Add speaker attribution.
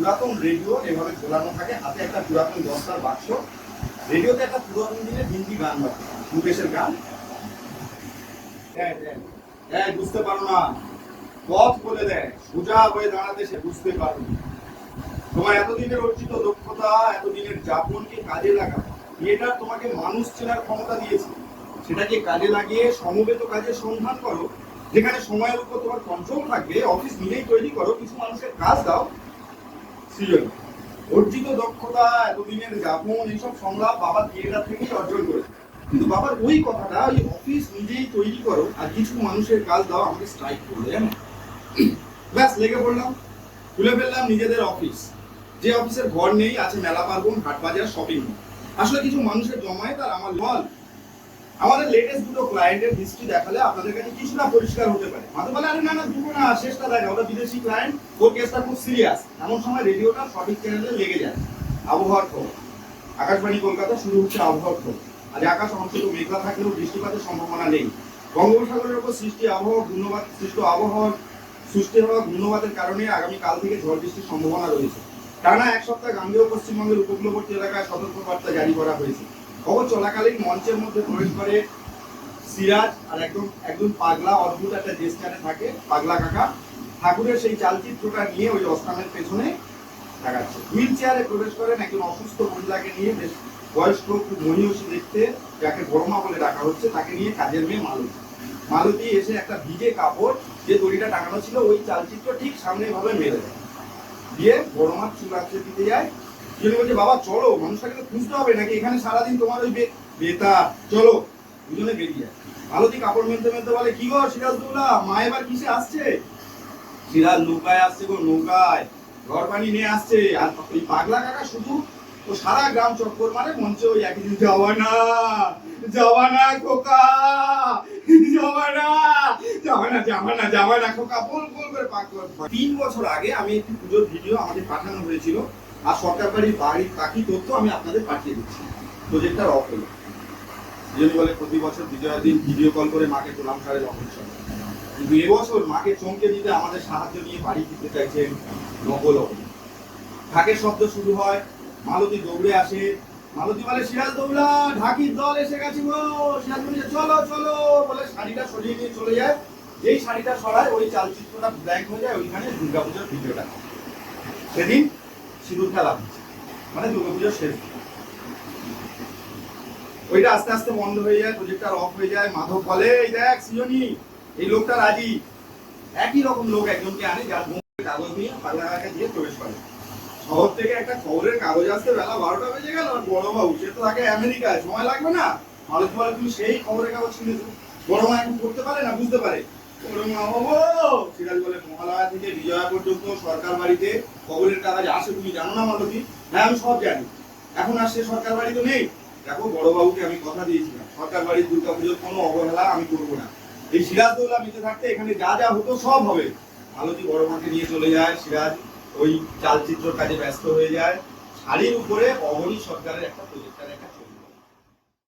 Speaker 1: পুরাতন রেডিও এভাবে ঝোলানো থাকে, হাতে একটা পুরাতন দশটার বাক্স, রেডিওতে একটা পুরাতন দিনের হিন্দি গান বাজে, মুকেশের গান। বুঝতে পারো না, পথ বলে দেয়, সোজা হয়ে দাঁড়াতে সে বুঝতে পারো। তোমার এতদিনের অর্জিত দক্ষতা, এতদিনের যাপনকে কাজে লাগাও। এটা তোমাকে মানুষ চেনার ক্ষমতা দিয়েছে, সেটাকে কাজে লাগিয়ে সমবেত কাজের সন্ধান করো। যেখানে সময়ের উপর তোমার কন্ট্রোল থাকবে, অফিস নিজেই তৈরি করো, কিছু মানুষের কাজ দাও। সৃজন, অর্জিত দক্ষতা, এতদিনের যাপন, এইসব সংলাপ বাবা থিয়েটার থেকেই অর্জন করেছে। কিন্তু বাবার ওই কথাটা, ওই অফিস নিজেই তৈরি করো আর কিছু মানুষের কাজ দাও, আমাকে স্ট্রাইক করলো জানো। ব্যাস লেগে পড়লাম, খুলে ফেললাম নিজেদের অফিস। যে অফিসের ঘর নেই, আছে মেলা পার্বণ, হাট বাজার, শপিং মল। আসলে কিছু মানুষের জমায়েত আর আমার বল। আমাদের লেটেস্ট দুটো ক্লায়েন্টের হিস্ট্রি দেখালে আপনাদের কাছে কিছুটা পরিষ্কার হতে পারে। মাঝে বলে আরে না না দুটো না, শেষটা দেখা, ওটা বিদেশি ক্লায়েন্ট, ওর কেসটা খুব সিরিয়াস। এমন সময় রেডিওটা সঠিক চ্যানেলে লেগে যায়। আবহাওয়ার খবর, আকাশবাণী কলকাতা, শুরু হচ্ছে আবহাওয়ার খবর। আজ আকাশ অংশত মেঘলা থাকলেও বৃষ্টিপাতের সম্ভাবনা নেই। বঙ্গোপসাগরের উপর সৃষ্টি আবহাওয়া ঘূর্ণবাদ, সৃষ্ট আবহাওয়ার সৃষ্টি হওয়া ঘূর্ণবাদের কারণে আগামী কাল থেকে ঝড় বৃষ্টির সম্ভাবনা রয়েছে। টানা এক সপ্তাহ গাঙ্গেয় পশ্চিমবঙ্গের উপকূলবর্তী এলাকায় সতর্কবার্তা জারি করা হয়েছে। খবর চলাকালীন মঞ্চের মধ্যে প্রবেশ করে সিরাজ আর একদম পাগলা, অদ্ভুত একটা জেস্টারে থাকে পাগলা কাকা। ঠাকুরের সেই চালচিত্রটা নিয়ে ওই অস্থানের পেছনে দেখাচ্ছে। হুইল চেয়ারে প্রবেশ করেন একজন অসুস্থ মহিলাকে নিয়ে, বেশ বয়স্ক, খুব মহিষী দেখতে, যাকে বড়মা বলে ডাকা হচ্ছে, তাকে নিয়ে কাজের মেয়ে মালতী। মালতী এসে একটা ভিজে কাপড় যে দড়িটা টাঙানো ছিল ওই চালচিত্র ঠিক সামনে ভাবে মেরে দেয়, দিয়ে বড়মার চুল আঁচড়ে দিতে যায়। যিনি বলছে বাবা চলো, মানুষটাকে খুঁজতে হবে নাকি এখানে সারাদিন তোমার ওই বেতা, চলো। দুজনে বেরিয়ে যায়। মালতী কাপড় মেলতে মেলতে বলে কি গো সিরাজদৌলা, মা এবার কিসে আসছে? সিরাজ নৌকায় আসছে গো, নৌকায় ঘর পানি নিয়ে আসছে। আর ওই পাগলা কাকা শুধু ও সারা গ্রাম চক্কর মারে, মঞ্চে ওই একই দিন যাওয়ানা যাওয়ানা খোকা, যাওয়ানা যাওয়ানা যাওয়ানা যাওয়ানা খোকা বল বল করে পাক করে। 3 বছর আগে আমি একটি পুজোর ভিডিও আমাকে পাঠানো হয়েছিল, আর সরকার বাড়ির বাকি তথ্য আমি আপনাদের পাঠিয়ে দিচ্ছি। প্রজেক্টটা অফ হলো। যিনি বলে প্রতি বছর বিজয়ের দিন ভিডিও কল করে মাকে প্রণাম করে অফিস। কিন্তু এবছর মাকে চমকে দিতে আমাদের সাহায্য নিয়ে বাড়ি ফিরতে চাইছেন নকল। ঢাকের শব্দ শুরু হয়, মালতী দৌড়ে আসে। মালতী বলে সিরাজদৌলা, ঢাকির দল এসে গেছে গো। সিরাজ বলে চলো চলো বলে শাড়িটা সরিয়ে নিয়ে চলে যায়। যেই শাড়িটা সরায় ওই চালচিত্রটা ব্ল্যাঙ্ক হয়ে যায়, ওইখানে দুর্গাপূজার ভিডিওটা। সেদিন সিঁদুর খেলা হচ্ছে, মানে দুর্গাপূজার শেষ। ওইটা আস্তে আস্তে বন্ধ হয়ে যায়, প্রজেক্টর অফ হয়ে যায়। মাধব বলে এই দেখ সৃজনী, এই লোকটা রাজি। একই রকম লোক একজনকে আনে, যার কাগজ নিয়ে পাগলা কাকাকে দিয়ে প্রবেশ করে। শহর থেকে একটা খবরের কাগজ আসতে বেলা 12টা বেজে গেল, আর বড়বাবু সে তো থাকে আমেরিকায়, সময় লাগবে না। মালতী বলে তুমি সেই খবরের কাগজ কিনেছো? বড়মা এখন পড়তে পারে না, বুঝতে পারে। সিরাজ বলে মহালয়া থেকে বিজয়া পর্যন্ত সরকার বাড়িতে খবরের কাগজ আসে, তুমি জানো না মালতী? হ্যাঁ আমি সব জানি। এখন আর সে সরকার বাড়ি তো নেই। দেখো বড়বাবুকে আমি কথা দিয়েছিলাম, সরকার বাড়ির দুর্গাপুজোর কোনো অবহেলা আমি করবো না। এই সিরাজদৌলা বেঁচে থাকতে এখানে যা যা হতো সব হবে। মালতী বড়মাকে নিয়ে চলে যায়, সিরাজ ওই চালচিত্র কাজে ব্যস্ত হয়ে যায়। শাড়ির উপরে অবনী সরকারের একটা প্রজেক্ট।